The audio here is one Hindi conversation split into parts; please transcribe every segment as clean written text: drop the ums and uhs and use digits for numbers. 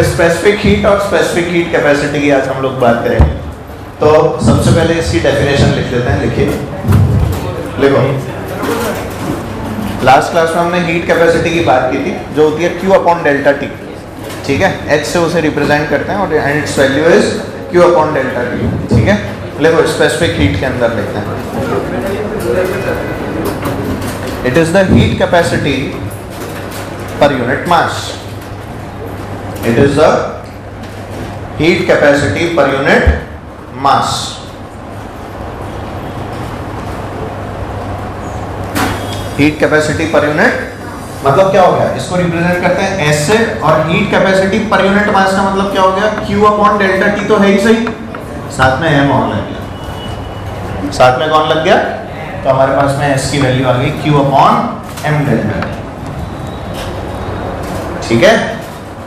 स्पेसिफिक हीट और स्पेसिफिक हीट कैपेसिटी की आज हम लोग बात करेंगे। तो सबसे पहले इसकी डेफिनेशन लिख लेते हैं। लिखिए, लिखो। लास्ट क्लास में हमने हीट कैपेसिटी की बात की थी, जो होती है Q अपॉन डेल्टा टी। ठीक है, H से उसे रिप्रेजेंट करते हैं और and it's value is Q upon delta T. ठीक है, लिखो स्पेसिफिक हीट के अंदर लिखते हैं। It is the heat capacity per unit mass. It is the heat capacity per unit mass. Heat capacity per unit मतलब क्या हो गया? इसको रिप्रेजेंट करते हैं S से, और heat capacity per unit mass का मतलब क्या हो गया? Q अपॉन डेल्टा T तो है ही सही, साथ में M और लग गया। साथ में कौन लग गया? तो हमारे पास में S की वैल्यू आ गई Q अपॉन M डेल्टा। ठीक है,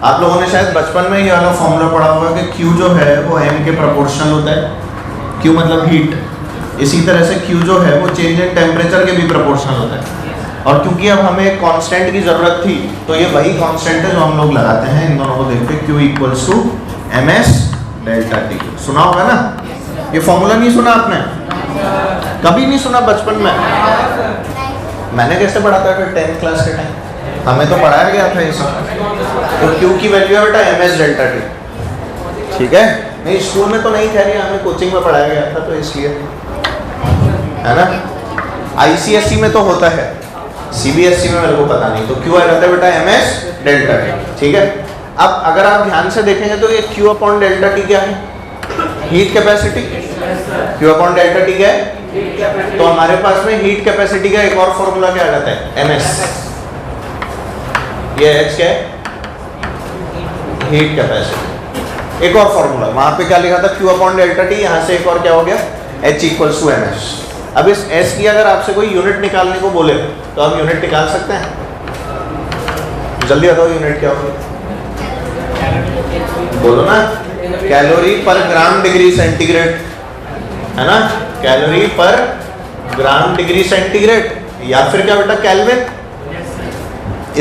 आप लोगों ने शायद बचपन में ये वाला फॉर्मूला पढ़ा होगा कि Q जो है वो M के प्रोपोर्शनल होता है। Q मतलब हीट। इसी तरह से Q जो है वो चेंज इन टेम्परेचर के भी प्रोपोर्शनल होता है। और क्योंकि अब हमें एक कांस्टेंट की ज़रूरत थी, तो ये वही कांस्टेंट है जो हम लोग लगाते हैं इन दोनों को देख के, Q equals to MS delta T। सुना होगा ना ये फॉर्मूला? नहीं सुना आपने? कभी नहीं सुना बचपन में? मैंने कैसे पढ़ा था फिर 10th क्लास के टाइम? हमें तो पढ़ाया गया था ये सब। तो Q की वैल्यू है बेटा MS डेल्टा T। ठीक है, नहीं स्कूल में तो नहीं कह रही, हमें कोचिंग में पढ़ाया गया था तो इसलिए, है ना। ICSE में तो होता है, CBSE में मेरे को पता नहीं। तो Q रहता है बेटा MS डेल्टा T। ठीक है, अब अगर आप ध्यान से देखेंगे तो ये Q अपॉन डेल्टा T क्या है? Heat capacity. Q upon delta T क्या है? तो हमारे पास में हीट कैपेसिटी का एक और फॉर्मूला क्या आ जाता है? MS। ये H क्या है? Heat capacity. एक और फॉर्मूला वहां पे क्या लिखा था? Q upon delta T। यहाँ से एक और क्या हो गया? H equals to MS। अब इस S की अगर आपसे कोई यूनिट निकालने को बोले तो हम यूनिट निकाल सकते हैं? जल्दी बताओ यूनिट क्या होगी? बोलो ना, कैलोरी पर ग्राम डिग्री सेंटीग्रेड, है ना। कैलोरी पर ग्राम डिग्री सेंटीग्रेड, या फिर क्या बेटा केल्विन।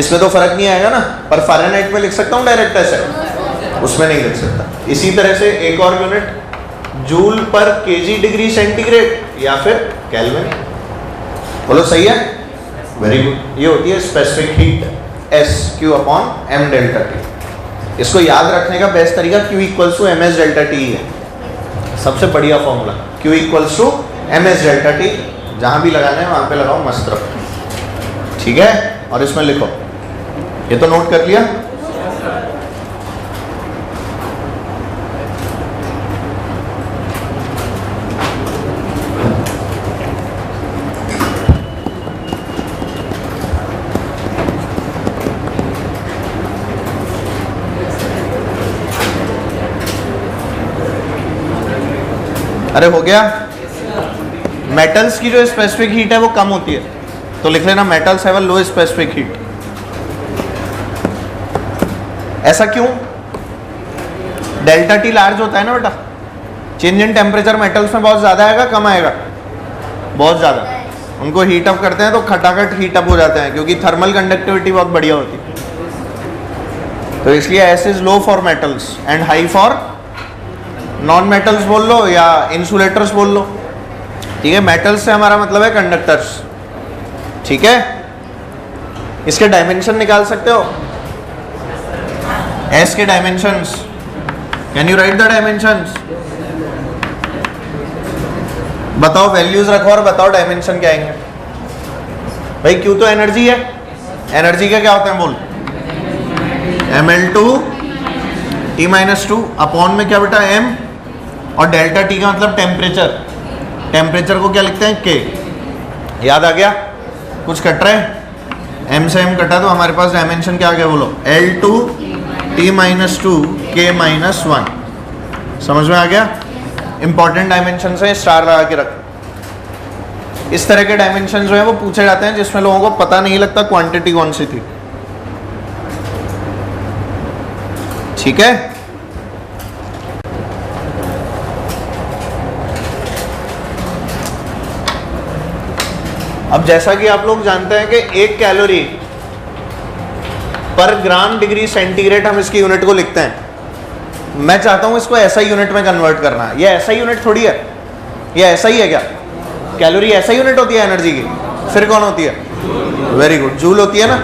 इसमें तो फर्क नहीं आएगा ना, पर फ़ारेनहाइट में लिख सकता हूँ डायरेक्ट ऐसे, उसमें नहीं लिख सकता। इसी तरह से एक और यूनिट जूल पर केजी डिग्री सेंटीग्रेड या फिर केल्विन। बोलो सही है, वेरी गुड। ये होती है specific heat S Q upon M delta T। इसको याद रखने का बेस्ट तरीका Q equals to MS delta T है। सबसे बढ़िया formula Q equals to MS delta T। जहाँ भी लगाना है वहाँ पे लगाओ, मस्त रखो। ठीक है, और इसमें लिखो, ये तो नोट कर लिया। अरे हो गया। मेटल्स की जो स्पेसिफिक हीट है वो कम होती है, तो लिख लेना metals have a low specific heat. ऐसा क्यों? डेल्टा T लार्ज होता है ना बेटा। चेंज इन टेम्परेचर मेटल्स में बहुत ज़्यादा आएगा, कम आएगा? बहुत ज़्यादा। उनको हीट अप करते हैं तो खटाखट हीट अप हो जाते हैं, क्योंकि थर्मल कंडक्टिविटी बहुत बढ़िया होती है। तो इसलिए S is low for metals and high for non metals बोल लो या इंसुलेटर्स बोल लो। ठीक है, मेटल्स से हमारा मतलब है कंडक्टर्स। ठीक है, इसके डायमेंशन निकाल सकते हो? S के dimensions, can you right the dimensions? बताओ, वैल्यूज रखो और बताओ डायमेंशन क्या आएंगे। भाई Q तो एनर्जी है, एनर्जी का क्या होता है बोल? mL2 T-2 अपॉन में क्या बेटा M, और डेल्टा T का मतलब टेम्परेचर। टेम्परेचर को क्या लिखते हैं? K। याद आ गया? कुछ कट रहा है? M से M कटा तो हमारे पास डायमेंशन क्या आ गया बोलो? L2 T-2 K-1। समझ में आ गया? इंपॉर्टेंट डायमेंशन है, स्टार लगा के रख। इस तरह के डायमेंशन जो है वो पूछे जाते हैं जिसमें लोगों को पता नहीं लगता क्वांटिटी कौन सी थी। ठीक है, अब जैसा कि आप लोग जानते हैं कि 1 कैलोरी पर ग्राम डिग्री सेंटीग्रेड हम इसकी यूनिट को लिखते हैं। मैं चाहता हूं इसको ऐसा यूनिट में कन्वर्ट करना। ये ऐसा यूनिट थोड़ी है, ये ऐसा ही है क्या? कैलोरी ऐसा यूनिट होती है एनर्जी की? फिर कौन होती है? वेरी गुड, जूल होती है ना।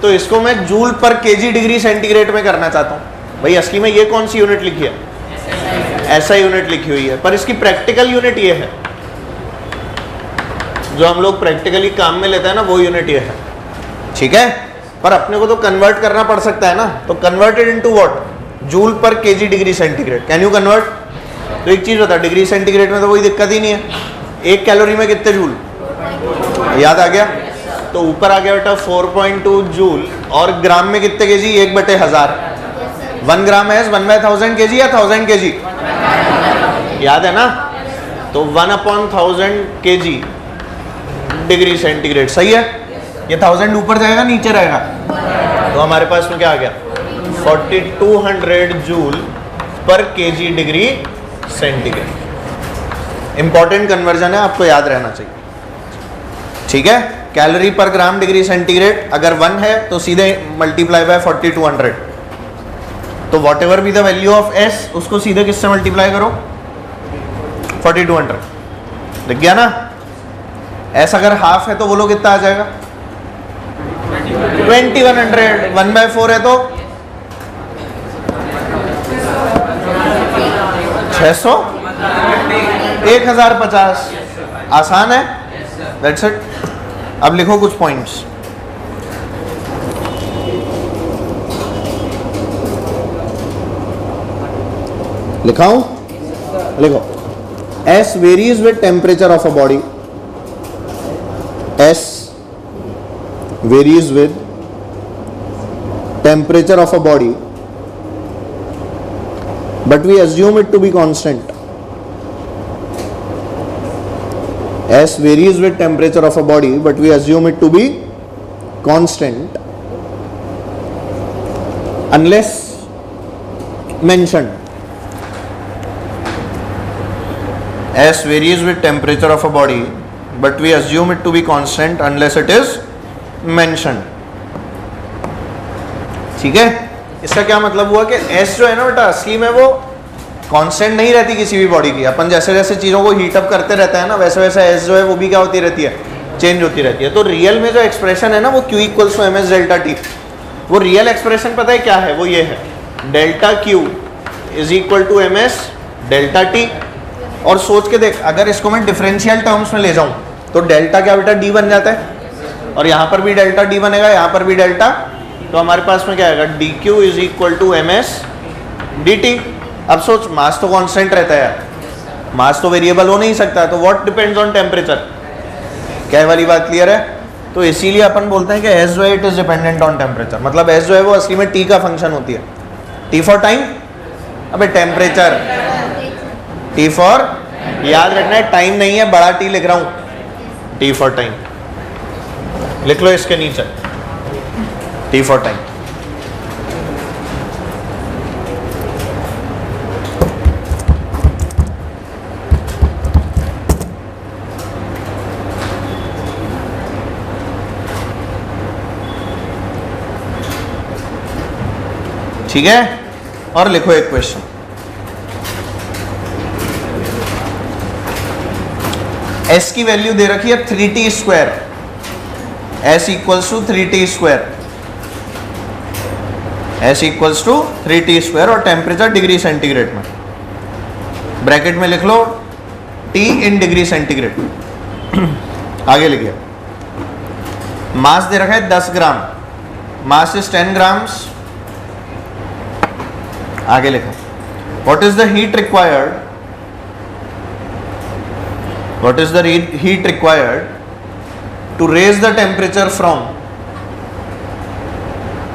तो इसको मैं जूल पर केजी डिग्री सेंटीग्रेड में करना चाहता हूं। भाई असली में ये कौन सी यूनिट लिखी है? ऐसा यूनिट लिखी हुई है, पर इसकी प्रैक्टिकल यूनिट ये है, जो हम लोग प्रैक्टिकली काम में लेते हैं ना, वो यूनिट ये है। ठीक है, पर अपने को तो कन्वर्ट करना पड़ सकता है ना। तो कन्वर्टेड इनटू व्हाट? जूल पर KG degree centigrade. Can you convert? तो एक चीज बता, डिग्री सेंटीग्रेड में तो कोई दिक्कत ही नहीं है। एक कैलोरी में कितने जूल? याद आ गया? तो ऊपर आ गया बेटा 4.2 जूल, और ग्राम में कितने केजी? 1/1000। 1 ग्राम है 1/1000 केजी या 1000 केजी? याद है ना? तो 1/1000 केजी डिग्री सेंटीग्रेड। सही है? ये 1000 ऊपर जाएगा नीचे रहेगा? तो हमारे पास में क्या आ गया? 4200 जूल पर KG degree centigrade. Important conversion है, आपको याद रहना चाहिए। ठीक है, कैलोरी पर ग्राम डिग्री सेंटीग्रेड अगर 1 है तो सीधे मल्टीप्लाई बाय 4200। तो what ever be the value of S, उसको सीधे किससे मल्टीप्लाई करो? 4200। दिख गया ना? एस अगर हाफ है तो बोलो कितना आ जाएगा? 2100। 1/4 है तो 600, 1050। आसान है, दैट्स इट। अब लिखो कुछ पॉइंट्स। लिखाऊं? लिखो। S varies with temperature of a body. S varies with temperature of a body, but we assume it to be constant. S varies with temperature of a body, but we assume it to be constant unless mentioned. S varies with temperature of a body, but we assume it to be constant unless it is mentioned. ठीक है, इसका क्या मतलब हुआ कि S जो है ना बेटा, असली में वो कांस्टेंट नहीं रहती किसी भी बॉडी की। अपन जैसे जैसे चीज़ों को हीट अप करते रहते हैं ना, वैसे वैसे S जो है वो भी क्या होती रहती है? चेंज होती रहती है। तो रियल में जो एक्सप्रेशन है ना वो Q equals to MS delta T, वो रियल एक्सप्रेशन पता है क्या है? वो ये है, delta Q is equal to MS delta T। और सोच के देख, अगर इसको मैं डिफरेंशियल टर्म्स में ले जाऊं तो डेल्टा क्या बेटा? D बन जाता है, और यहाँ पर भी डेल्टा D बनेगा, यहाँ पर भी डेल्टा। तो हमारे पास में क्या आएगा? dq is equal to MS dt। अब सोच, मास तो कांस्टेंट रहता है यार, मास तो वेरिएबल हो नहीं सकता, तो व्हाट डिपेंड्स ऑन टेम्परेचर? क्या ये वाली बात क्लियर है? तो इसीलिए अपन बोलते हैं कि S जो है it is dependent on temperature. मतलब S जो है वो असली में T का फंक्शन होती है। T फॉर टाइम, अबे टेम्परेचर। T फॉर, याद रखना है टाइम नहीं है, बड़ा T लिख रहा हूं, T फॉर टाइम लिख लो इसके नीचे, T फॉर टाइम। ठीक है, और लिखो एक क्वेश्चन। S की वैल्यू दे रखी है 3t square, S equals to 3t square, S equals to 3t square, और टेम्परेचर डिग्री सेंटीग्रेड में। ब्रैकेट में लिख लो T इन डिग्री सेंटीग्रेड। आगे लिखिए, मास दे रखा है 10 ग्राम, मास इज 10 ग्राम्स। आगे लिखो, what is the heat required, what is the heat required to raise the temperature from,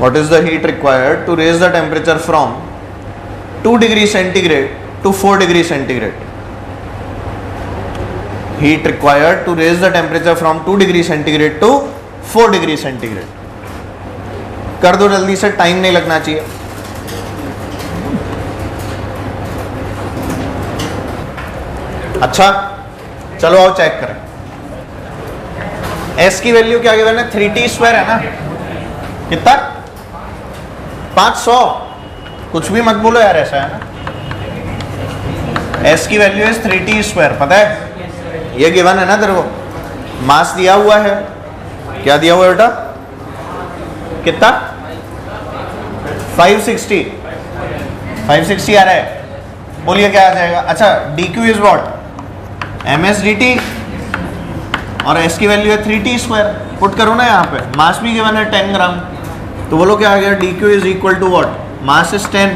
what is the heat required to raise the temperature from 2 degree centigrade to 4 degree centigrade? Heat required to raise the temperature from 2 degree centigrade to 4 degree centigrade. कर दो जल्दी से, टाइम नहीं लगना चाहिए। अच्छा चलो आओ चेक करें। S की वैल्यू क्या गिवन है? 3t स्क्वायर है ना, कितना? 500, कुछ भी मत बोलो यार, ऐसा है ना। S की वैल्यू है 3t², पता है ये गिवन है ना तेरे को। मास दिया हुआ है, क्या दिया हुआ है बेटा, कितना 560 आ रहा है, बोलिए क्या आ जाएगा। अच्छा dq is what, ms dt, और s की वैल्यू है 3t², पुट करो ना यहाँ पे। मास भी गिवन है 10 ग्राम, तो बोलो क्या आ गया, dq is equal to what, mass is 10,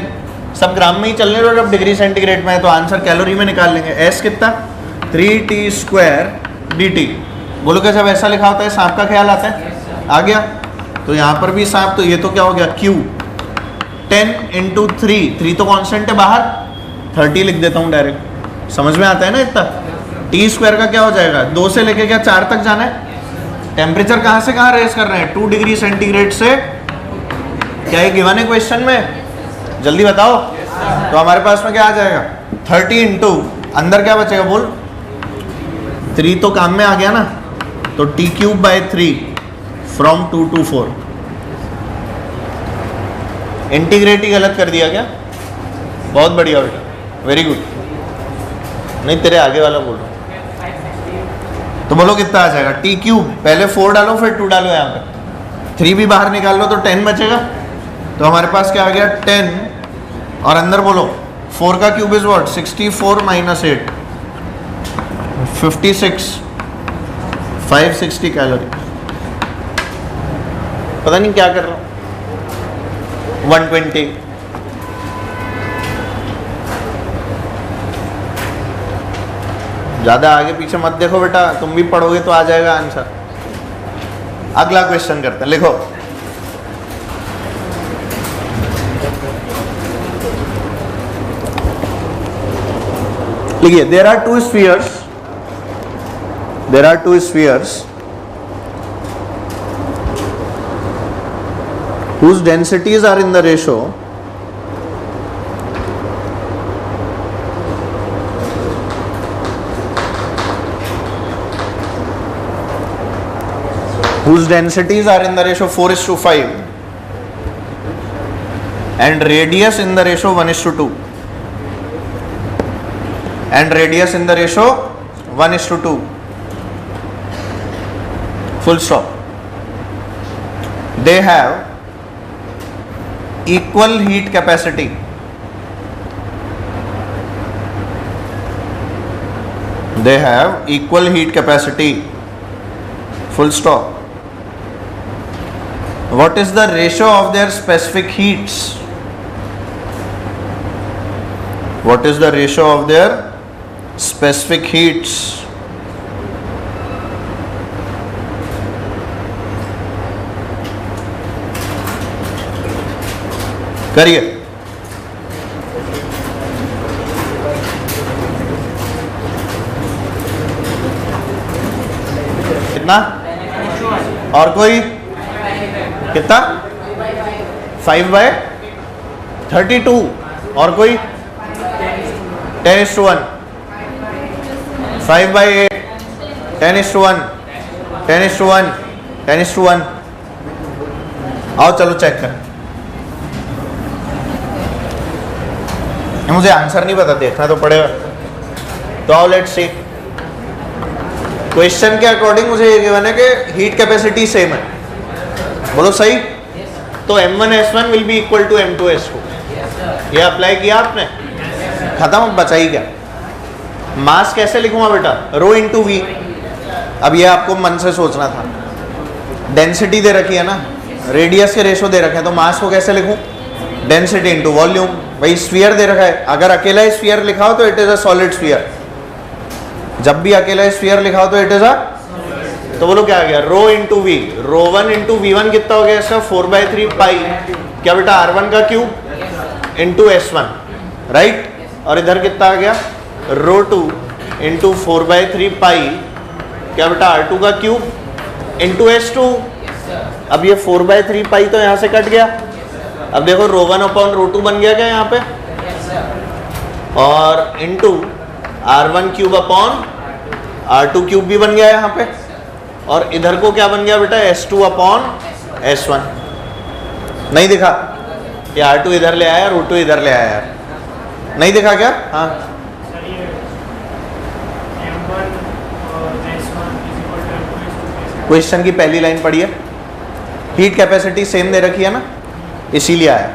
सब ग्राम में ही चलने दो, जब डिग्री सेंटीग्रेड में है तो आंसर कैलोरी में निकाल लेंगे। s कितना 3t² dt, बोलो क्या जब ऐसा लिखा होता है सांप का ख्याल आता है, आ गया। तो यहाँ पर भी सांप, तो ये तो क्या हो गया q 10 × 3 तो कांस्टेंट है बाहर, 30 लिख देता हूँ डायरेक्ट, समझ में आता है ना इतना। t² का क्या हो जाएगा, 2 से लेके क्या 4 तक जाना है। टेम्परेचर कहाँ से कहाँ रेस कर रहे हैं, 2 डिग्री सेंटीग्रेड से, क्या ये गिवन है क्वेश्चन में, जल्दी बताओ। तो हमारे पास में क्या आ जाएगा 30 × अंदर क्या बचेगा बोल, 3 तो काम में आ गया ना, तो t³/3 फ्रॉम 2 to 4। इंटीग्रेट ही गलत कर दिया क्या, बहुत बढ़िया बेटा, वेरी गुड। नहीं तेरे आगे वाला बोल रहा हूँ, तो बोलो कितना आ जाएगा t³, पहले 4 डालो फिर 2 डालो, यहाँ पे 3 भी बाहर निकाल लो तो 10 बचेगा। तो हमारे पास क्या आ गया 10, और अंदर बोलो 4 का क्यूब इज व्हाट, 64 - 8 56, 560 कैलोरी। पता नहीं क्या कर रहा हूँ, 120। ज़्यादा आगे पीछे मत देखो बेटा, तुम भी पढ़ोगे तो आ जाएगा आंसर। अगला क्वेश्चन करते हैं, लिखो। लिखिए, there are two spheres whose densities are in the ratio whose densities are in the ratio 4:5 and radius in the ratio 1:2 and radius in the ratio 1:2, full stop. They have equal heat capacity. They have equal heat capacity, full stop. What is the ratio of their specific heats? What is the ratio of their specific heats? करिए। कितना, और कोई कितना, 5/32, और कोई 10:1, 5/8, 10:1, 10:1, 10:1। आओ चलो चेक करें, मुझे आंसर नहीं पता, देखना तो पड़ेगा। तो आओ लेट्स सी। क्वेश्चन के अकॉर्डिंग मुझे ये गिवन है कि हीट कैपेसिटी सेम है, बोलो सही। तो m1s1 will be equal to m2s2, ये अप्लाई किया आपने, खत्म, बचा ही क्या। मास कैसे लिखूंगा बेटा, रो इंटू वी। अब ये आपको मन से सोचना था, डेंसिटी दे रखी है ना, रेडियस के रेशो दे रखे हैं, तो मास को कैसे लिखूं, डेंसिटी इंटू वॉल्यूम। भाई स्फीयर दे रखा है, अगर अकेला स्फीयर लिखा हो तो it is a solid sphere, जब भी अकेला स्फीयर लिखा हो तो इट इज अ, तो बोलो क्या आ गया, rho into V, rho 1 into V1 कितना हो गया इसका 4/3 पाई, क्या बेटा R1 का क्यूब इंटू S1, राइट। और इधर कितना आ गया, रो 2 इंटू 4/3 पाई, क्या बेटा R2 का क्यूब इंटू S2। अब ये 4/3 पाई तो यहाँ से कट गया, अब देखो रो 1/√2 बन गया क्या यहाँ पे, और into R1 cube upon R2 cube भी बन गया यहाँ पे, और इधर को क्या बन गया बेटा S2 अपॉन S1। नहीं दिखा, ये R2 इधर ले आया और O2 इधर ले आया यार, नहीं दिखा क्या? हाँ क्वेश्चन की पहली लाइन पढ़िए, हीट कैपेसिटी सेम दे रखी है ना, इसीलिए आया।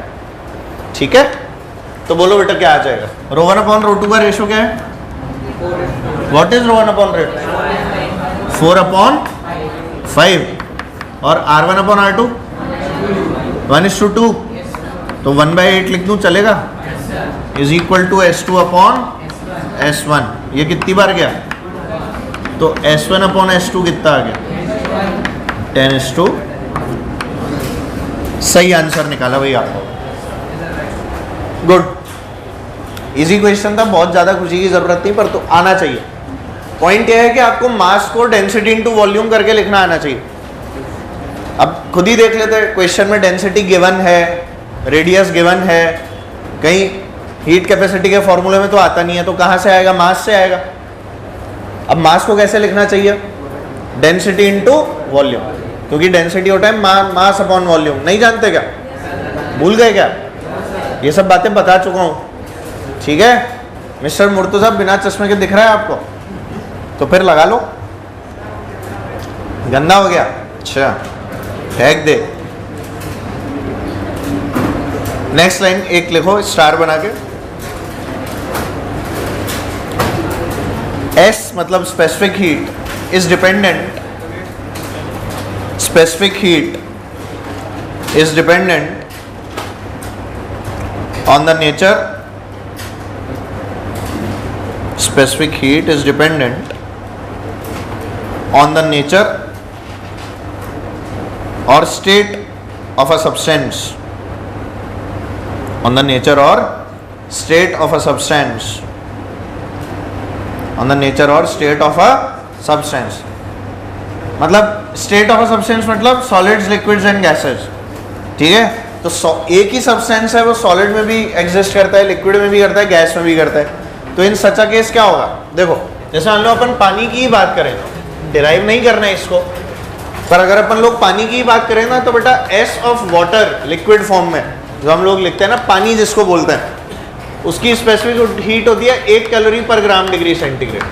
ठीक है, तो बोलो बेटा क्या आ जाएगा? ρ1/ρ2 का रेशो क्या है? What is ρ1/ρ2? 4/5 और R1/R2 1:2, तो 1/8 लिख दूं चलेगा? Is equal to S2/S1। ये कितनी बार गया? तो S1/S2 कितना आ गया? 10:, सही आंसर निकाला भाई आपको। गुड, इजी क्वेश्चन था, बहुत ज़्यादा खुशी की ज़रूरत नहीं, पर तो आना चाहिए। पॉइंट यह है कि आपको मास को डेंसिटी इनटू वॉल्यूम करके लिखना आना चाहिए। अब खुद ही देख लेते हैं, क्वेश्चन में डेंसिटी गिवन है, रेडियस गिवन है, कहीं हीट कैपेसिटी के फॉर्मूले में तो आता नहीं है, तो कहाँ से आएगा? मास से आएगा। अब मास को कैसे लिखना चाहिए? डेंसिटी इनटू वॉल्यूम, क्योंकि डेंसिटी होता है मास अपॉन वॉल्यूम। नहीं जानते क्या? भूल गए क्या? ये सब बातें बता चुका हूँ, ठीक है? मिस्टर मुर्तुज़ा बिना चश्मे के दिख रहा है आपको? तो फिर लगा लो। गंदा हो गया? अच्छा, फेंक दे। नेक्स्ट लाइन एक लिखो स्टार बना के। S मतलब specific heat is dependent, specific heat is dependent on the nature, specific heat is dependent on the nature or state of a substance, on the nature or state of a substance, on the nature or state of a substance। मतलब स्टेट ऑफ अ सब्सटेंस मतलब सॉलिड्स, लिक्विड्स एंड गैसेस। ठीक है, तो एक ही सब्सटेंस है, वो सॉलिड में भी एग्जिस्ट करता है, लिक्विड में भी करता है, गैस में भी करता है। तो इन सच अ केस क्या होगा? देखो, जैसे मान लो अपन पानी की ही बात करें, डिराइव नहीं करना है इसको, पर अगर अपन लोग पानी की ही बात करें ना, तो बेटा S of water liquid form में जो हम लोग लिखते हैं ना, पानी जिसको बोलते हैं, उसकी स्पेसिफिक हीट होती है 8 कैलोरी पर ग्राम डिग्री सेंटीग्रेड।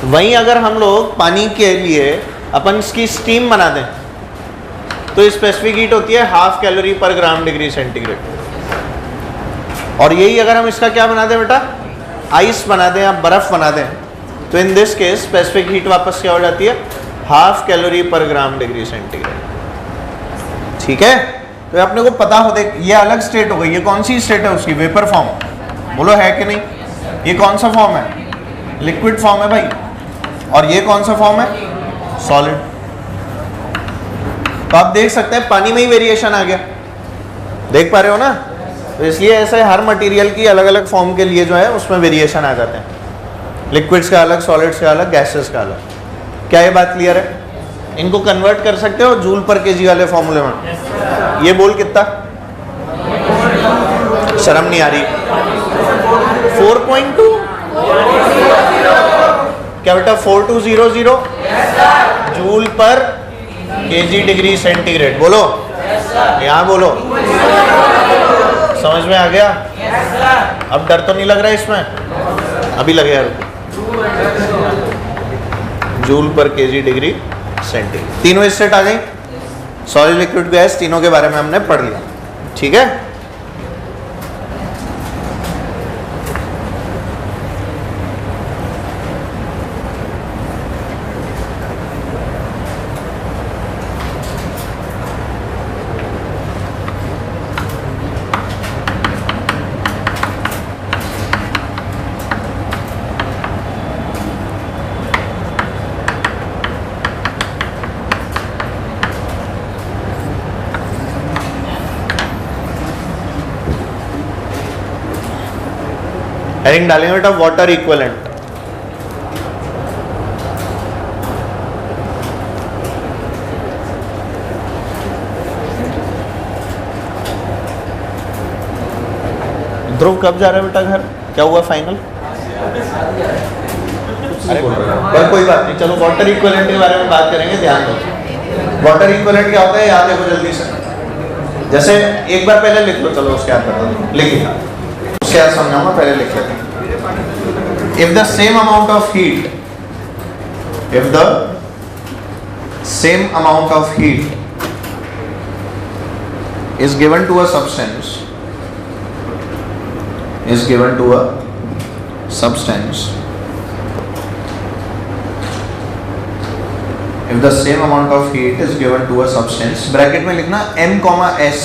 वहीं अगर हम लोग पानी के लिए अपन इसकी स्टीम बना दें, तो स्पेसिफिक हीट होती है 1/2 कैलोरी पर ग्राम डिग्री सेंटीग्रेड। और यही अगर हम इसका क्या बना दें बेटा, आइस बना दें या बर्फ बना दें, तो in this case specific heat वापस क्या हो जाती है? 1/2 कैलोरी पर ग्राम डिग्री सेंटीग्रेड। ठीक है, तो अपने को पता हो, देख ये अलग स्टेट हो गई, ये कौन सी स्टेट है उसकी? Vapour form. बोलो है कि नहीं? ये कौन सा फॉर्म है? लिक्विड फॉर्म है भाई। और ये कौन सा फॉर्म है? सॉलिड। तो आप देख सकते हैं पानी में ही वेरिएशन आ गया, देख पा रहे हो ना? तो इसलिए ऐसे हर मटेरियल की अलग अलग फॉर्म के लिए जो है उसमें वेरिएशन आ जाते हैं, लिक्विड्स का अलग, सॉलिड्स का अलग, गैसेस का अलग। क्या ये बात क्लियर है? इनको कन्वर्ट कर सकते हो जूल पर केजी वाले फॉर्मूले में। ये बोल कितना? शर्म नहीं आ रही? 4.2 क्या बेटा? 4200 जूल पर केजी डिग्री सेंटीग्रेड। बोलो यहाँ बोलो, समझ में आ गया? अब डर तो नहीं लग रहा इसमें? अभी लगेगा, जूल पर केजी डिग्री सेंटीग्रेड। तीनों स्टेट आ गई, सॉलिड, लिक्विड, गैस, तीनों के बारे में हमने पढ़ लिया। ठीक है, हेडिंग डालेंगे बेटा वाटर इक्विवेलेंट। ध्रुव कब जा रहा है बेटा घर? क्या हुआ फाइनल? अरे पर कोई बात नहीं, चलो वाटर इक्विवेलेंट के बारे में बात करेंगे, ध्यान दो। वाटर इक्विवेलेंट क्या होता है याद देखो जल्दी से। जैसे एक बार पहले लिख लो, चलो उसके बाद बता दो, लिखिए उसके बाद समझाऊंगा, पहले लिख लेते। If the same amount of heat, if the same amount of heat is given to a substance, if the same amount of heat is given to a substance, bracket में लिखना m, s,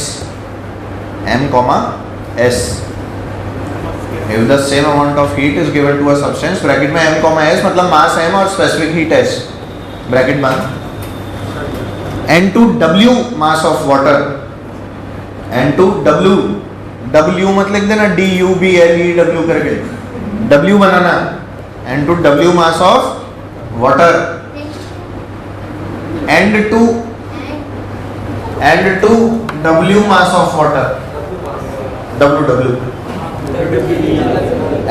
if the same amount of heat is given to a substance, bracket में m, s मतलब मास m और स्पेसिफिक हीट s, ब्रैकेट बंद, N2W mass of water, N2W, W मत लिख देना DUBLEW करके, W banana, N2W mass of water, N2W mass of water, WW,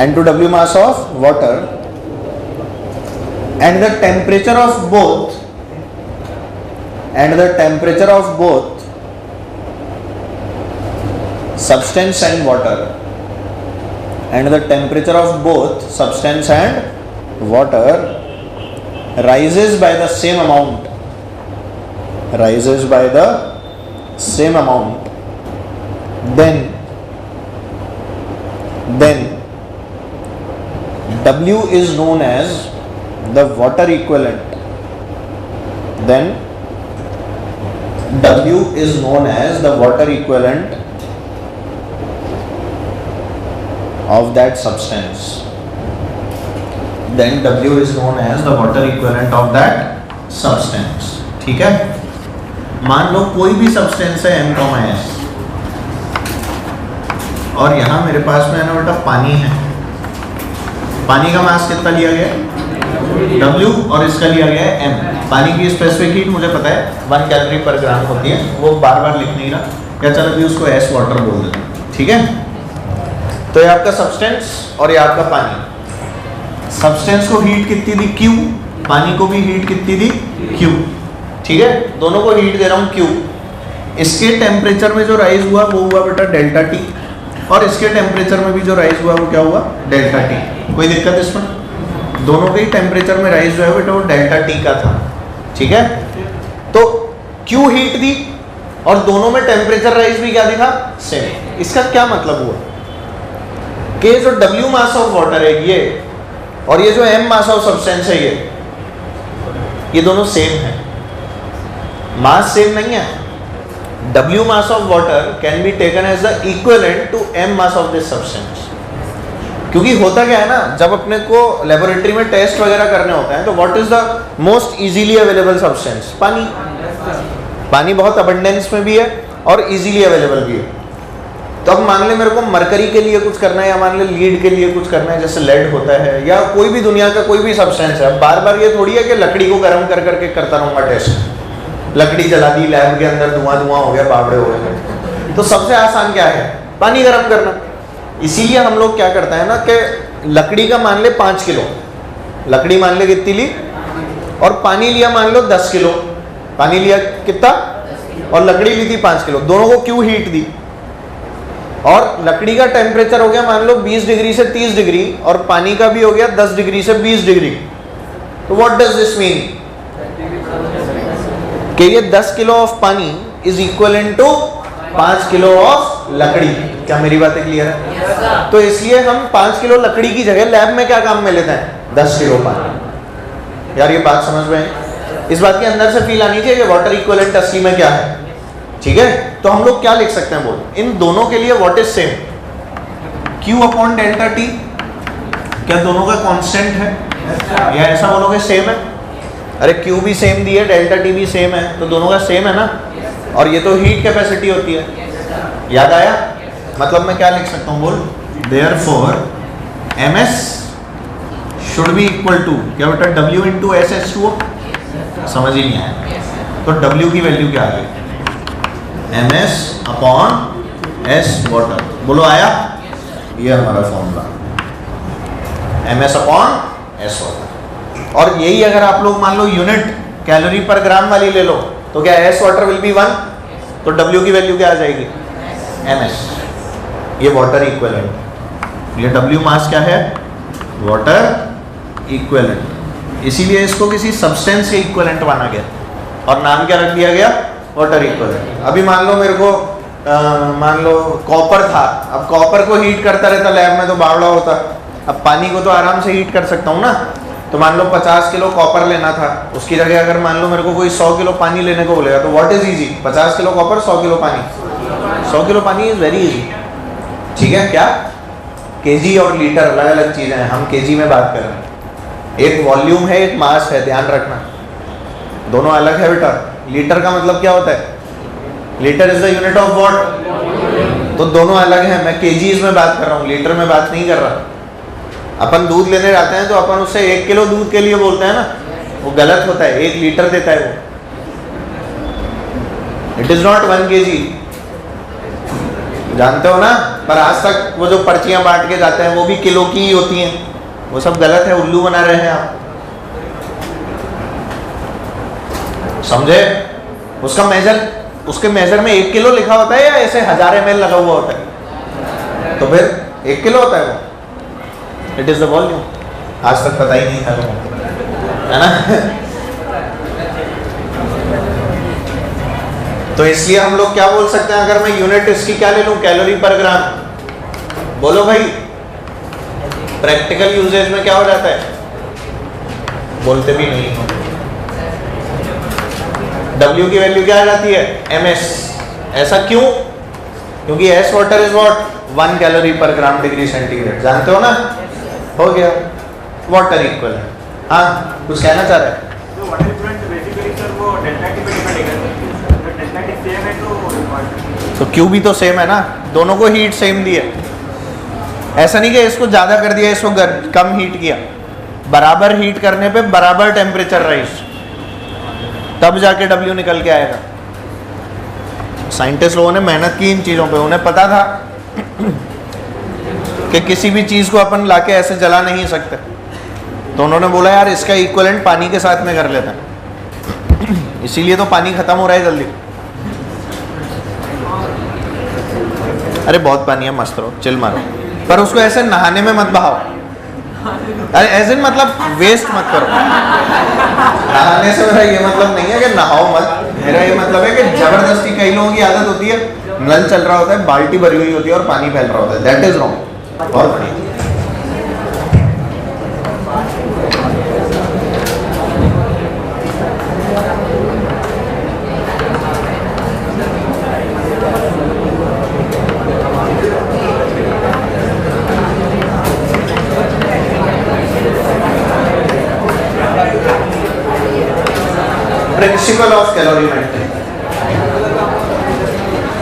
N2W mass of water, and the temperature of both, substance and water, rises by the same amount, then W is known as the water equivalent. Of that substance. ठीक है? मान लो कोई भी सब्सटेंस है M, S और यहाँ मेरे पास में है ना बेटा पानी है, पानी का मास कितना लिया गया W और इसका लिया गया है M। पानी की स्पेसिफिक हीट मुझे पता है 1 कैलोरी पर ग्राम होती है, वो बार बार लिख नहीं रहा, या चलो भी उसको S वाटर बोल देते हैं, ठीक है। तो ये आपका सब्सटेंस और ये आपका पानी, सब्सटेंस को हीट कितनी दी Q, पानी को भी हीट कितनी दी Q, ठीक है, दोनों को हीट दे रहा हूँ Q। इसके टेम्परेचर में जो राइज हुआ वो हुआ बेटा डेल्टा T, और इसके टेम्परेचर में भी जो राइज हुआ वो क्या हुआ डेल्टा T। कोई दिक्कत इसमें? दोनों के ही टेम्परेचर में राइज जो है बेटा वो डेल्टा T का था, ठीक है। तो Q हीट दी और दोनों में टेम्परेचर राइज भी क्या दिखा, सेम। इसका क्या मतलब हुआ कि जो W मास ऑफ वाटर है ये और ये जो M मास ऑफ सब्सटेंस है ये दोनों सेम है, मास सेम नहीं है। W mass of water can be taken as the equivalent to M mass of this substance। क्योंकि होता क्या है ना, जब अपने को लेबोरेटरी में टेस्ट वगैरह करने होते हैं तो what is the most easily available substance, पानी। पानी बहुत अबंडेंस में भी है और इजीली अवेलेबल भी है। तो अब मान ले मेरे को मरकरी के लिए कुछ करना है, या मान ले लीड के लिए कुछ करना है, जैसे लेड होता है, या कोई भी दुनिया का कोई भी सब्सटेंस है। बार बार ये थोड़ी है कि लकड़ी को गर्म कर करके करता रहूंगा टेस्ट, लकड़ी जला दी लैब के अंदर, धुआं हो गया, बावड़े हो गए। तो सबसे आसान क्या है, पानी गर्म करना। इसीलिए हम लोग क्या करते हैं ना कि लकड़ी का मान ले 5 किलो, लकड़ी मान ले कितनी ली, और पानी लिया मान लो 10 किलो, पानी लिया कितना और लकड़ी ली थी 5 किलो, दोनों को क्यों हीट दी, और लकड़ी का टेम्परेचर हो गया मान लो 20 डिग्री से 30 डिग्री और पानी का भी हो गया 10 डिग्री से 20 डिग्री। तो व्हाट डज दिस मीन कि ये 10 किलो ऑफ पानी is equivalent to 5 kilo of लकड़ी। क्या मेरी बातें क्लियर है? तो इसलिए हम 5 किलो लकड़ी की जगह लैब में क्या काम में लेते हैं, 10 किलो पानी। यार ये बात समझ में है? इस बात के अंदर से फील आनी चाहिए कि वाटर इक्वलेंट असली में क्या है, ठीक है। तो हम लोग क्या लिख सकते हैं, बोल इन दोनों के लिए what is same, Q upon delta T। क्या दोनों का कांस्टेंट है, या ऐसा बोलोगे सेम है? अरे Q भी सेम दी है, डेल्टा T भी सेम है, तो दोनों का सेम है ना। और ये तो हीट कैपेसिटी होती है, याद आया? मतलब मैं क्या लिख सकता हूँ, बोल therefore Ms should be equal to क्या बेटा, W into S H two. समझ ही नहीं आया, तो W की वैल्यू क्या आ गई, Ms अपॉन S वाटर। बोलो आया? ये हमारा formula, Ms upon S water. और यही अगर आप लोग मान लो यूनिट कैलोरी पर ग्राम वाली ले लो तो क्या S वाटर विल बी 1, तो W की वैल्यू क्या आ जाएगी, ms। ये वाटर इक्विवेलेंट, ये W मास क्या है, वाटर इक्विवेलेंट। इसीलिए इसको किसी सब्सटेंस के इक्विवेलेंट माना गया और नाम क्या रख दिया गया, वाटर इक्विवेलेंट। अभी मान लो मेरे को मान लो कॉपर था, अब कॉपर को हीट करता रहता लैब में तो बावड़ा होता, अब पानी को तो आराम से हीट कर सकता हूँ ना। तो मान लो 50 किलो कॉपर लेना था, उसकी जगह अगर मान लो मेरे को कोई 100 किलो पानी लेने को बोलेगा तो what is easy, 50 kilo copper 100 kilo पानी, 100 किलो पानी इज वेरी इजी। ठीक है, क्या केजी और लीटर अलग अलग चीजें हैं, हम केजी में बात कर रहे हैं। एक वॉल्यूम है, एक मास है, ध्यान रखना, दोनों अलग है बेटा। लीटर का मतलब क्या होता है, litre is the unit of what, तो दोनों अलग हैं। मैं केजीज में बात कर रहा हूँ, लीटर में बात नहीं कर रहा। अपन दूध लेने जाते हैं तो अपन उससे 1 किलो दूध के लिए बोलते हैं ना, वो गलत होता है, 1 लीटर देता है वो, इट इज नॉट 1 kg, जानते हो ना। पर आज तक वो जो पर्चियां बांट के जाते हैं वो भी किलो की ही होती हैं, वो सब गलत है, उल्लू बना रहे हैं आप, समझे। उसका मेजर, उसके मेजर में 1 किलो लिखा होता है या ऐसे 1000 ml लगा हुआ होता है, तो फिर 1 किलो होता है वो, इट इज द वॉल्यूम। आज तक पता ही नहीं था लोगों, है ना। तो इसलिए हम लोग क्या बोल सकते हैं, अगर मैं यूनिट इसकी क्या ले लूं, कैलोरी पर ग्राम, बोलो भाई। प्रैक्टिकल यूजेज में क्या हो जाता है, बोलते भी नहीं हो। W की वैल्यू क्या आ जाती है, ms। ऐसा क्यों, क्योंकि S water is what, 1 calorie पर ग्राम डिग्री सेंटीग्रेड, जानते हो ना। हो गया वाटर इक्विवेलेंट। हाँ, कुछ कहना चाह रहे हैं। तो वाटर इक्विवेलेंट बेसिकली सर वो डेल्टा टी पे डिपेंड करेगा, अगर डेल्टा टी सेम है तो Q भी तो सेम है ना, दोनों को हीट सेम दी है। ऐसा नहीं कि इसको ज़्यादा कर दिया, इसको कम हीट किया, बराबर हीट करने पे बराबर टेम्परेचर राइज, तब जाके W निकल के आएगा। साइंटिस्ट लोगों ने मेहनत की इन चीज़ों पे, उन्हें पता था कि किसी भी चीज़ को अपन लाके ऐसे जला नहीं सकते, तो उन्होंने बोला यार इसका इक्विवेलेंट पानी के साथ में कर लेते हैं, इसीलिए तो पानी खत्म हो रहा है जल्दी। अरे बहुत पानी है, मस्त रहो, चिल मारो, पर उसको ऐसे नहाने में मत बहाओ, अरे ऐसे मतलब वेस्ट मत करो। नहाने से मेरा ये मतलब नहीं है कि नहाओ मत, मेरा ये मतलब है कि जबरदस्ती, कई लोगों की आदत होती है, नल चल रहा होता है, बाल्टी भरी हुई होती है और पानी फैल रहा होता है, दैट इज रॉन्ग। और बढ़िया, प्रिंसिपल ऑफ कैलोरीमेट्री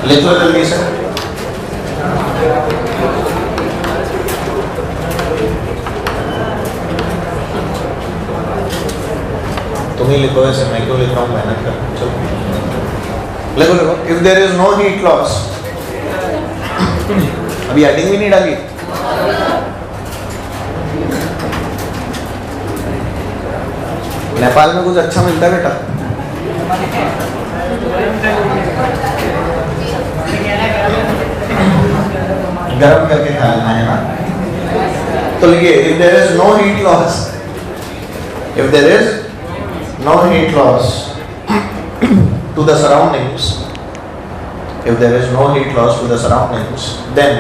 लिख लो जल्दी से। तुम ही लिखो, ऐसे मैं क्यों लिख रहा हूँ, मेहनत कर, चलो लिखो लिखो। If there is no heat loss, अभी एडिंग भी नहीं डाली। नेपाल में कुछ अच्छा मिलता है बेटा, गरम करके खाना है ना। तो लिखिए, if there is no heat loss, if there is no heat loss to the surroundings, if there is no heat loss to the surroundings, then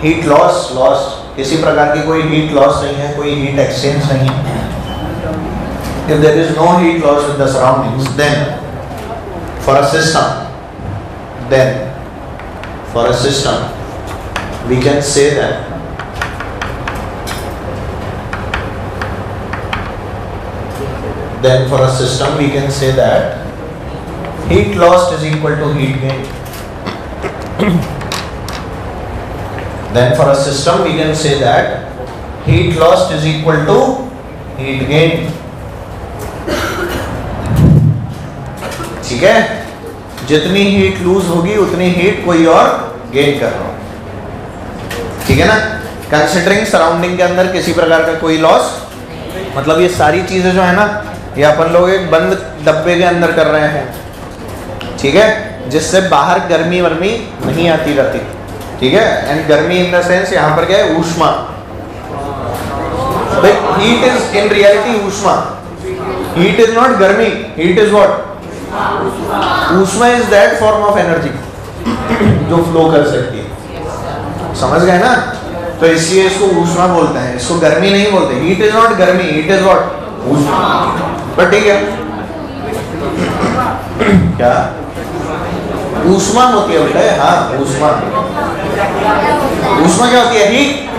heat loss किसी प्रकार की कोई heat loss नहीं है, कोई heat exchange नहीं है। if there is no heat loss in the surroundings, then for a system we can say that heat loss is equal to heat gain. Then for a system we can say that heat loss is equal to heat gain. ठीक है, जितनी हीट लूज होगी उतनी हीट कोई और गेन कर रहा हो, ठीक है ना। कंसिडरिंग सराउंडिंग के अंदर किसी प्रकार का कोई लॉस, मतलब ये सारी चीजें जो है ना, ये अपन लोग एक बंद डब्बे के अंदर कर रहे हैं, ठीक है, जिससे बाहर गर्मी वर्मी नहीं आती रहती, ठीक है। एंड गर्मी इन द सेंस यहाँ पर क्या है, ऊष्मा। भाई हीट इज इन रियलिटी ऊष्मा, हीट इज नॉट गर्मी, हीट इज व्हाट, ऊष्मा is that form of energy जो फ्लो कर सकती है, समझ गए ना। तो इसलिए इसको ऊष्मा बोलते हैं, इसको गर्मी नहीं बोलते। हीट इज नॉट गर्मी, हीट इज व्हाट, ऊष्मा। पर ठीक है, क्या ऊष्मा होती है बेटा, हाँ ऊष्मा, ऊष्मा क्या होती है, हीट।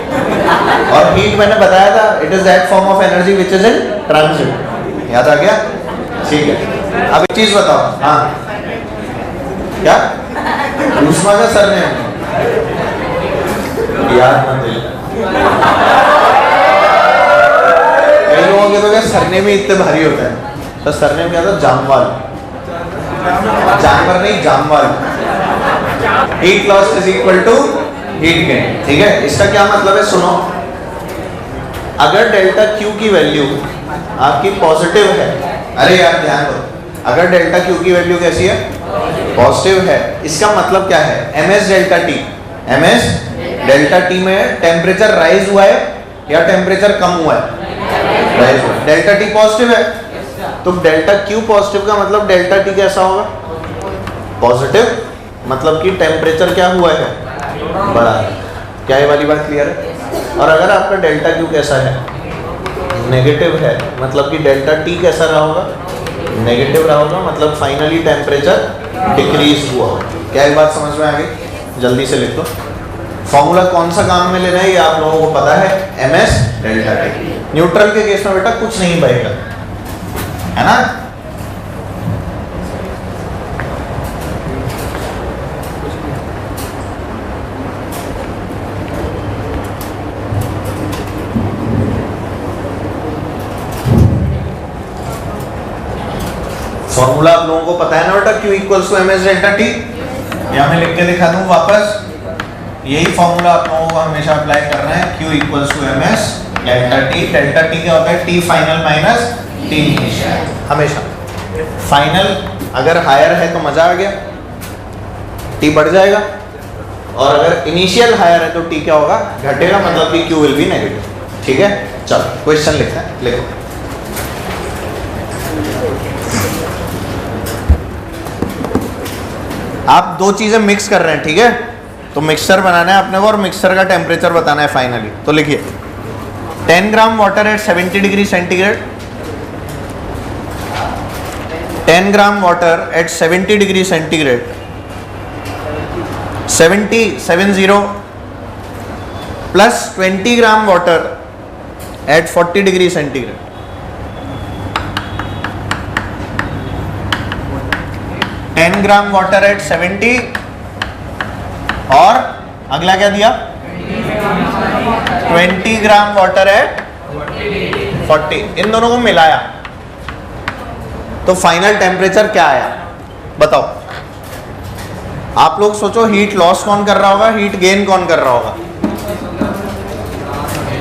और हीट मैंने बताया था, it is that form of energy which is in transit, याद आ गया, ठीक है। अब एक चीज बताओ, हाँ क्या ऊष्मा का सरनेम याद मत दिला। कई लोगों के तो क्या सरनेम ही इतने भारी होते हैं, तो सरनेम क्या था, जामवाल, जानवर नहीं Jamwal. Heat loss is equal to heat gain, ठीक है। इसका क्या मतलब है, सुनो, अगर डेल्टा क्यू की वैल्यू आपकी पॉजिटिव है, अरे यार ध्यान दो, अगर डेल्टा क्यू की वैल्यू कैसी है, पॉजिटिव है, इसका मतलब क्या है, M S delta T, M S delta T में टेम्परेचर राइज हुआ है या टेम्परेचर कम हुआ है, राइज हुआ है, डेल्टा टी पॉजिटिव है, तो डेल्टा क्यू पॉजिटिव का मतलब डेल्टा टी कैसा होगा, पॉजिटिव, मतलब कि टेम्परेचर क्या हुआ है, बढ़ा है। क्या ये वाली बात क्लियर है। और अगर आपका डेल्टा क्यू कैसा है, नेगेटिव है, मतलब कि डेल्टा टी कैसा रहा होगा, नेगेटिव रहा होगा, मतलब फाइनली टेम्परेचर डिक्रीज हुआ होगा। क्या ये बात समझ में आ गई, जल्दी से लिख दो। फॉर्मूला कौन सा काम में लेना है ये आप लोगों को पता है, M S delta T. Neutral के केस में बेटा कुछ नहीं बहेगा, है ना। फॉर्मूला आप लोगों को पता है ना बेटा, Q equals to M S delta T. या मैं लिख के दिखा दूं वापस, यही फॉर्मूला आप लोगों को हमेशा अप्लाई करना है, Q equals to M S delta T. Delta T क्या होता है, T final minus T initial, हमेशा फाइनल अगर हायर है तो मजा आ गया, टी बढ़ जाएगा, और अगर इनिशियल हायर है तो टी क्या होगा, घटेगा, मतलब कि Q विल बी नेगेटिव, ठीक है। चलो क्वेश्चन लिखते हैं, लिखो। आप दो चीजें मिक्स कर रहे हैं, ठीक है, तो मिक्सचर बनाना है अपने को और मिक्सचर का टेम्परेचर बताना है फाइनली। तो लिखिए 10 gram water at 70 degree centigrade, 10 gram water at 70 degree centigrade, 70 plus 20 gram water at 40 degree centigrade. 10 gram water at 70 और अगला क्या दिया, 20 ग्राम वाटर एट 40, इन दोनों को मिलाया तो फाइनल टेम्परेचर क्या आया, बताओ। आप लोग सोचो, हीट लॉस कौन कर रहा होगा, हीट गेन कौन कर रहा होगा,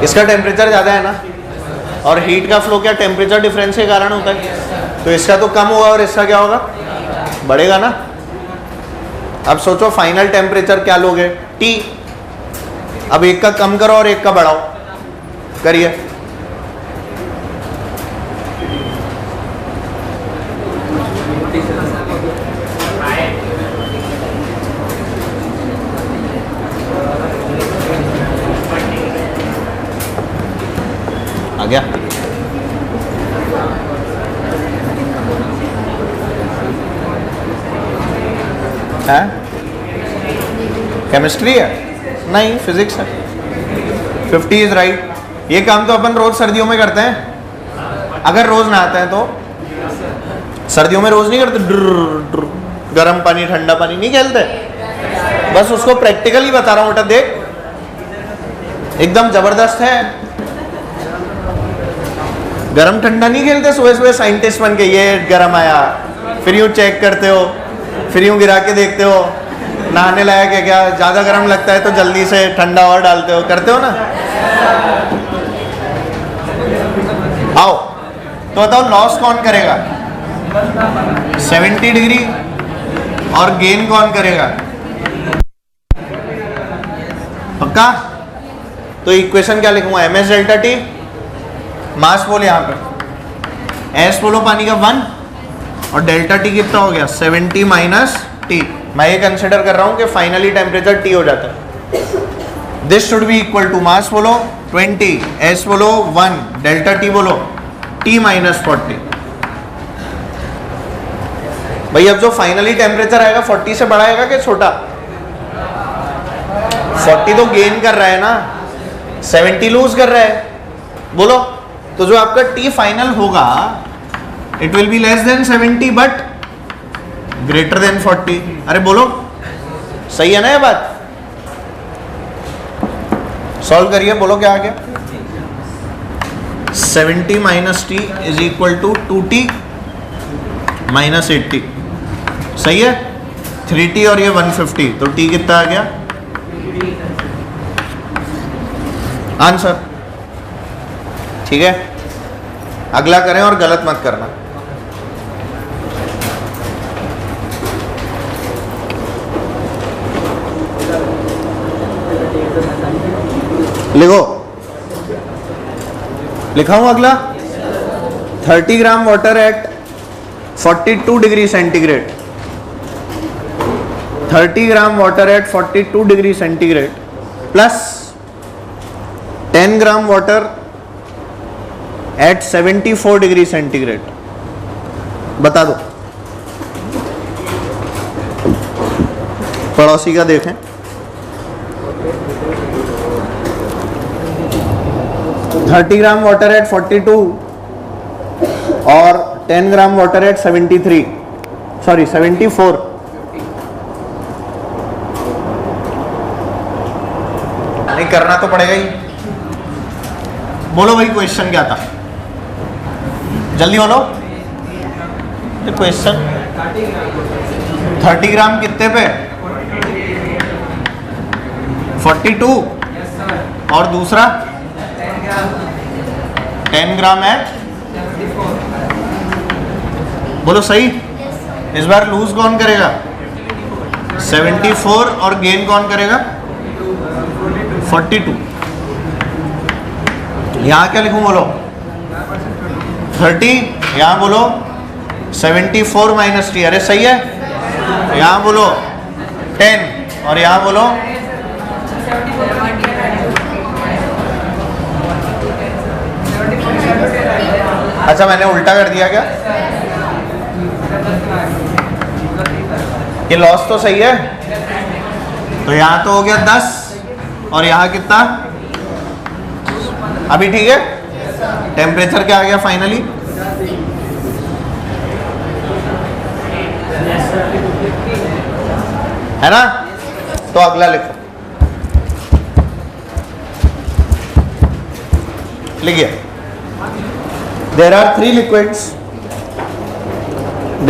इसका टेम्परेचर ज्यादा है ना, और हीट का फ्लो क्या टेम्परेचर डिफरेंस के कारण होता है, तो इसका तो कम होगा और इसका क्या होगा, बढ़ेगा ना। अब सोचो फाइनल टेम्परेचर क्या लोगे, T। अब एक का कम करो और एक का बढ़ाओ, करिए। आ गया, है केमिस्ट्री है, नहीं फिजिक्स है। 50 इज राइट। ये काम तो अपन रोज सर्दियों में करते हैं, अगर रोज नहाते हैं तो। सर्दियों में रोज नहीं करते, गर्म पानी ठंडा पानी नहीं खेलते, बस उसको प्रैक्टिकली बता रहा हूँ बेटा, देख एकदम जबरदस्त है। गरम ठंडा नहीं खेलते, सुबह सुबह साइंटिस्ट बन के ये गरम आया, फिर यूँ चेक करते हो, फिर यूँ गिरा के देखते हो नहाने लायक है क्या, ज़्यादा गर्म लगता है तो जल्दी से ठंडा और डालते हो, करते हो ना। आओ तो बताओ लॉस कौन करेगा, 70 डिग्री और गेन कौन करेगा? पक्का? तो इक्वेशन क्या लिखूंगा? एम एस डेल्टा टी, मास बोल यहाँ पे, एस बोलो पानी का 1 और डेल्टा टी कितना हो गया? 70 माइनस टी। मैं ये कंसिडर कर रहा हूं कि फाइनली टेम्परेचर टी हो जाता है। This should be equal to mass बोलो 20, एस बोलो 1, डेल्टा टी बोलो टी माइनस 40। भाई अब जो फाइनली टेम्परेचर आएगा 40 से बड़ा आएगा कि छोटा? 40 तो गेन कर रहा है ना, 70 लूज कर रहा है। बोलो, तो जो आपका टी फाइनल होगा it will be less than 70 but greater than 40। अरे बोलो, सही है ना ये बात? सॉल्व करिए, बोलो क्या आ गया? 70 minus T is equal to 2t minus 80। सही है? 3t और ये 150, तो t कितना आ गया? आंसर। ठीक है, अगला करें और गलत मत करना। लिखो, लिखा हूं अगला। 30 gram water at 42 degree centigrade, 30 gram water at 42 degree centigrade plus 10 gram water at 74 degree centigrade. बता दो। पड़ोसी का देखें। $30 ग्राम वाटर एट 42 और 10 ग्राम वाटर एट 74। नहीं करना तो पड़ेगा ही। बोलो भाई क्वेश्चन क्या था? जल्दी बोलो। क्वेश्चन 30 ग्राम कितने पे? 42 और दूसरा 10 ग्राम है। बोलो सही। इस बार लूज कौन करेगा? 74 और गेन कौन करेगा? 42। यहां क्या लिखूं? बोलो 30, यहां बोलो 74 माइनस टी। अरे सही है। यहां बोलो 10 और यहां बोलो अच्छा, मैंने उल्टा कर दिया क्या? ये लॉस तो सही है। तो यहां तो हो गया 10 और यहां कितना? अभी ठीक है। टेम्परेचर क्या आ गया फाइनली? है ना? तो अगला लिखो, लिखिए। There are three liquids.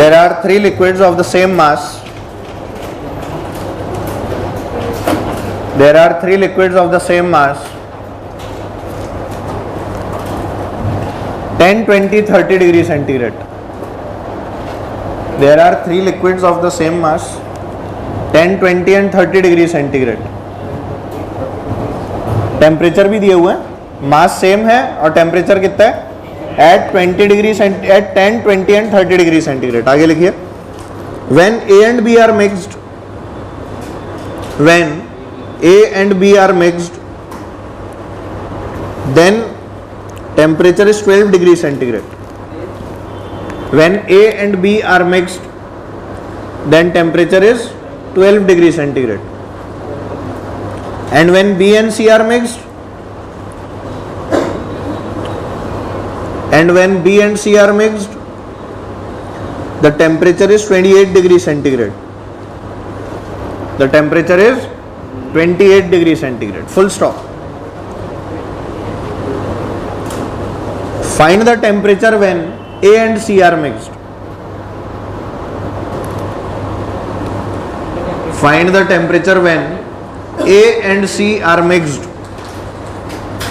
There are three liquids of the same mass. There are three liquids of the same mass. 10, 20, 30 degree centigrade. There are three liquids of the same mass. 10, 20 and 30 degree centigrade. Temperature भी दिए हुए हैं, मास सेम है और टेम्परेचर कितना है? at 20 degree at 10, 20 and 30 degree centigrade. आगे लिखिए। when A and B are mixed, when A and B are mixed, then temperature is 12 degree centigrade. when A and B are mixed, then temperature is 12 degree centigrade. and when B and C are mixed, and when B and C are mixed, the temperature is 28 degree centigrade. The temperature is 28 degree centigrade. Full stop. Find the temperature when A and C are mixed. Find the temperature when A and C are mixed.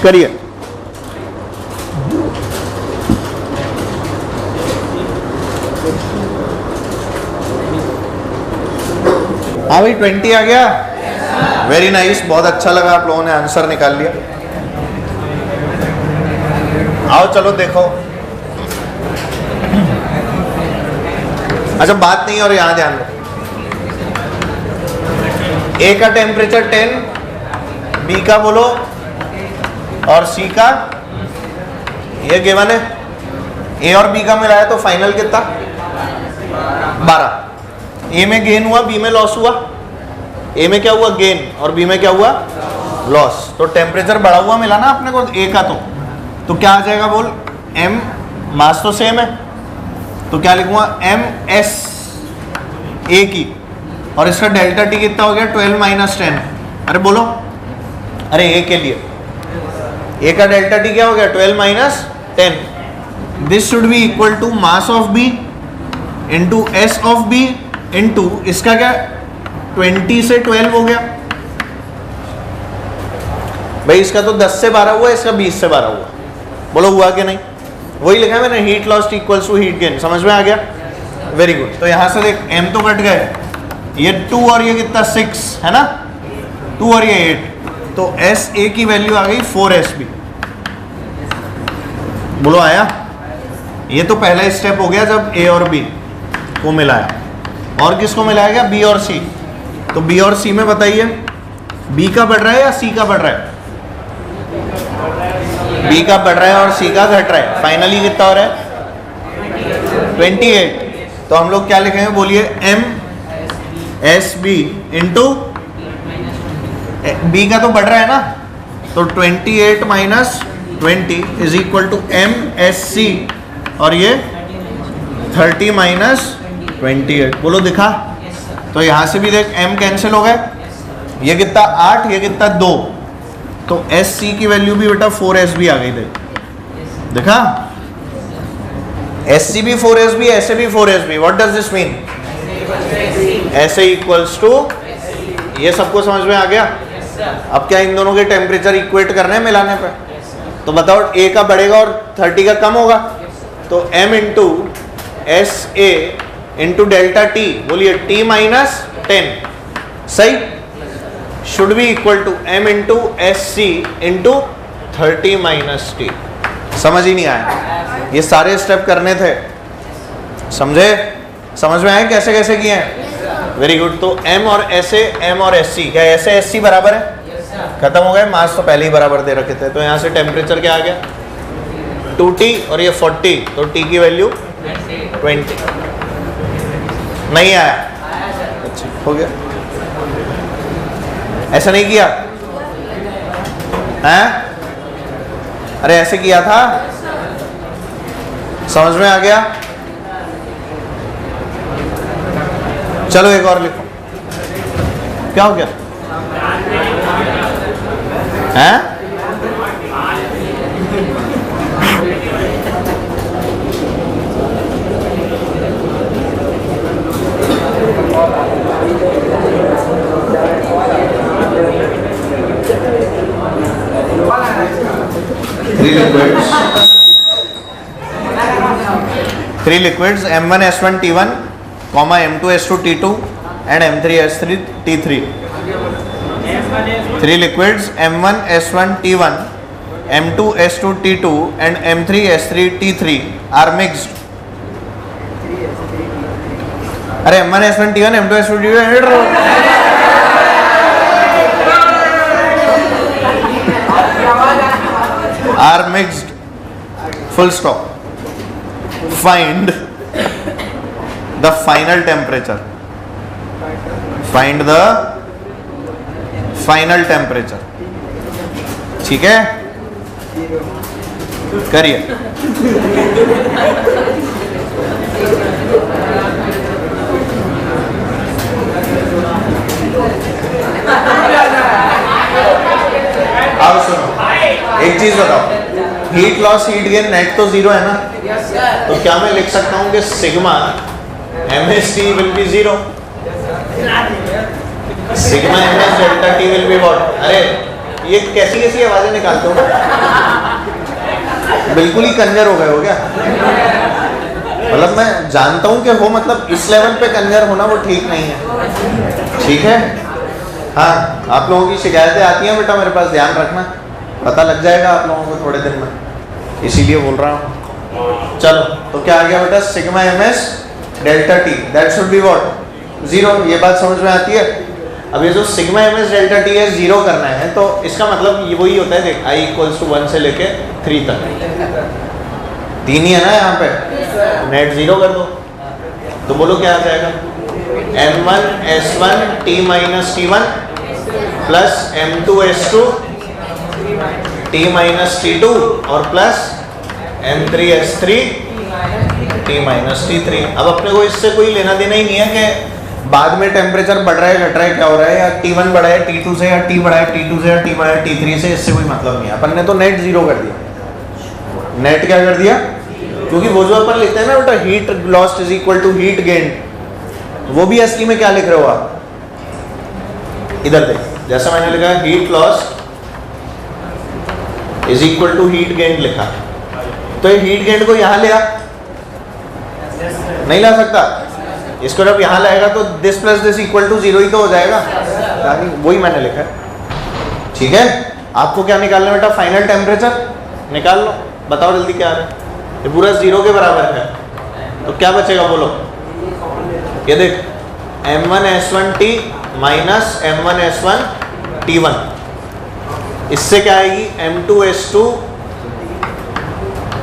करिए। हाँ भाई 20 आ गया, वेरी नाइस, बहुत अच्छा लगा, आप लोगों ने आंसर निकाल लिया। आओ चलो देखो, अच्छा बात नहीं, और यहाँ ध्यान दो, ए का टेम्परेचर 10, बी का बोलो और सी का, ये गिवन है, ए और बी का मिलाया तो फाइनल कितना 12। ए में गेन हुआ, बी में लॉस हुआ, ए में क्या हुआ गेन और बी में क्या हुआ लॉस, तो टेम्परेचर बढ़ा हुआ मिला ना अपने को ए का, तो क्या आ जाएगा बोल, एम मास तो सेम है, तो क्या लिखूंगा एम एस ए की, और इसका डेल्टा टी कितना हो गया 12 माइनस 10। अरे बोलो, अरे ए के लिए ए का डेल्टा टी क्या हो गया 12 minus 10, this should be equal to mass of B into S of B into इसका क्या 20 से 12 हो गया भाई, इसका तो 10 से 12 हुआ, इसका 20 से 12 हुआ, बोलो हुआ कि नहीं, वही लिखा है मैंने, heat lost equals to heat gain, समझ में आ गया, वेरी गुड। तो यहां से देख m तो कट गए, ये 2 और ये कितना 6 है ना, 2 और ये 8, तो एस ए की वैल्यू आ गई 4SB, बोलो आया, ये तो पहला स्टेप हो गया जब ए और बी को मिलाया, और किसको मिलाया गया बी और सी, तो बी और सी में बताइए बी का बढ़ रहा है या सी का बढ़ रहा है, बी का बढ़ रहा है और सी का घट रहा है, फाइनली कितना हो रहा है 28, तो हम लोग क्या लिखेंगे बोलिए M S B into B का तो बढ़ रहा है ना, तो 28 minus 20 is equal to M S C, और ये 30 माइनस 28, बोलो दिखा, तो यहां से भी देख m कैंसिल हो गए, ये कितना 8, ये कितना 2, तो एस सी की वैल्यू भी बेटा 4SB आ गई, देख देखा, एस सी भी 4SB, ऐसे भी 4SB, what does this mean, ऐसे इक्वल्स टू, ये सबको समझ में आ गया। अब क्या इन दोनों के टेम्परेचर इक्वेट करने हैं मिलाने पे, तो बताओ a का बढ़ेगा और 30 का कम होगा, तो m into S A into delta T, बोलिए t माइनस 10, सही, should be equal to m into S C into 30 minus T. समझ ही नहीं आया, ये सारे स्टेप करने थे, समझे, समझ में आए कैसे कैसे किए हैं, वेरी गुड। तो m और ऐसे m और एस सी, क्या ऐसे एस सी बराबर है, खत्म हो गए, मास तो पहले ही बराबर दे रखे थे, तो यहाँ से टेम्परेचर क्या आ गया 2T और ये 40, तो T की वैल्यू 20, नहीं आया, अच्छा हो गया, ऐसा नहीं किया हैं, अरे ऐसे किया था, समझ में आ गया, चलो एक और लिखो, क्या हो गया हैं, three liquids M1 S1 T1, M2 S2 T2 and M3 S3 T3. Three liquids M1 S1 T1, M2 S2 T2 and M3 S3 T3 are mixed. अरे M1 S1 T1 M2 S2 T2 are mixed. Full stop. Find the final temperature. Find the final temperature. ठीक है, करिए। अब सुनो, एक चीज बताओ, heat loss heat gain net तो जीरो है ना, तो क्या मैं लिख सकता हूं कि sigma MST will be zero, sigma MS delta T will be what. अरे ये कैसी कैसी आवाजें निकालते हो, बिल्कुल ही कंजर हो गए हो क्या, मतलब मैं जानता हूं कि हो, मतलब इस लेवल पे कंजर होना वो ठीक नहीं है। ठीक है। हाँ, आप लोगों की शिकायतें आती हैं बेटा मेरे पास, ध्यान रखना, पता लग जाएगा आप लोगों को थोड़े दिन में, इसीलिए बोल रहा हूँ। चलो, तो क्या आ गया बेटा, sigma ms delta t, that should be what 0। ये बात समझ में आती है। अब ये जो सिग्मा ms डेल्टा t है 0 करना है, तो इसका मतलब ये वही होता है, देख i = 1 से लेके 3 तक, 3 ही है ना यहाँ पे, नेट 0 कर दो, तो बोलो क्या आ जाएगा, m1 s1 t - t1 plus m2 s2 t - t2 और plus m3 s3 t - t3। अब अपने को इससे कोई लेना देना ही नहीं है कि बाद में टेम्परेचर बढ़ रहा है घट रहा है क्या हो रहा है, या T1 बढ़ा है T2 से, या T बढ़ा है T2 से, या T बढ़ा है T3 से, इससे कोई मतलब नहीं है। अपन ने तो नेट 0 कर दिया। नेट क्या कर दिया, क्योंकि वो जो अपन लिखते हैं ना बेटा, heat lost is equal to heat gain, वो भी असली में क्या लिख रहे हो आप, इधर देख, जैसा मैंने लिखा heat lost is equal to heat gain लिखा, तो ये हीट गेन को यहाँ ले आ, नहीं ला सकता, इसको जब यहाँ लाएगा तो this plus this equal to 0 ही तो हो जाएगा, वही मैंने लिखा है। ठीक है, आपको क्या निकालना बेटा, फाइनल टेम्परेचर निकाल लो, बताओ जल्दी क्या आ रहा है, ये पूरा 0 के बराबर है, तो क्या बचेगा बोलो, ये देख m1 s1t minus m1 s1 t1, इससे क्या आएगी m2 s2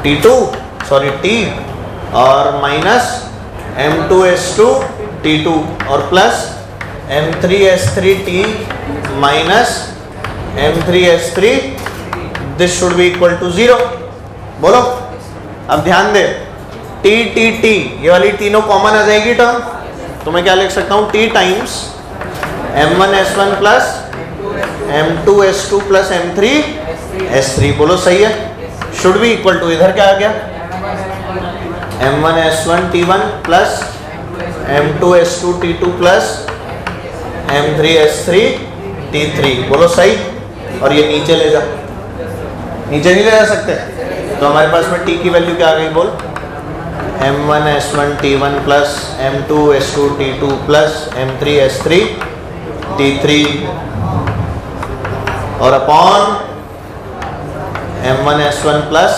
t2 sorry t और माइनस m2 s2 t2 और plus m3 s3 t minus m3 s3, this should be equal to 0। बोलो, अब ध्यान दे, t t t ये वाली तीनों कॉमन आ जाएगी टर्म, तो मैं क्या लिख सकता हूँ, t times m1 s1 plus m2 s2 plus m3 s3। बोलो सही है, शुड बी इक्वल टू, इधर क्या आ गया, m1 s1 t1 plus m2 s2 t2 plus m3 s3 t3। बोलो सही, और ये नीचे ले जा, नीचे नहीं ले जा सकते, तो हमारे पास में t की वैल्यू क्या आ गई, बोल m1 s1 t1 plus m2 s2 t2 plus m3 s3 t3 और upon m1 s1 plus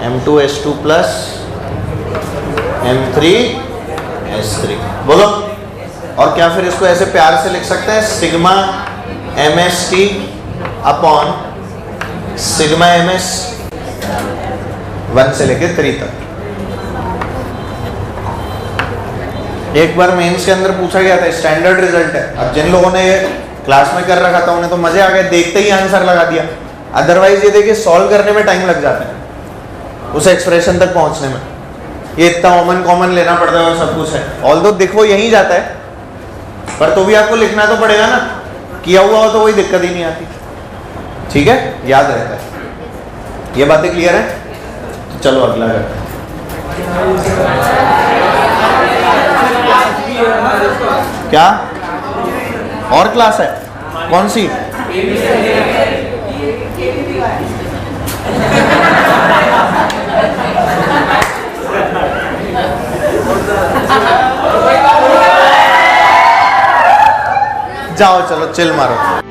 m2 s2 plus m3 s3। बोलो, और क्या फिर इसको ऐसे प्यार से लिख सकते हैं, sigma ms upon sigma ms 1 से लेके 3 तक। एक बार मेंस के अंदर पूछा गया था, स्टैंडर्ड रिजल्ट है, अब जिन लोगों ने क्लास में कर रखा था उन्हें तो मजे आ गए, देखते ही आंसर लगा दिया, अदरवाइज ये देखिए सॉल्व करने में टाइम लग जाता है उस एक्सप्रेशन तक पहुंचने में, ये इतना कॉमन लेना पड़ता है और सब कुछ है, ऑल्दो देखो यहीं जाता है, पर तो भी आपको लिखना तो पड़ेगा ना, किया हुआ हो तो कोई दिक्कत ही नहीं आती। ठीक है, याद रहता है, ये बातें क्लियर है। तो चलो अगला करते हैं। क्या और क्लास है, कौन सी, जाओ चलो चिल मारो।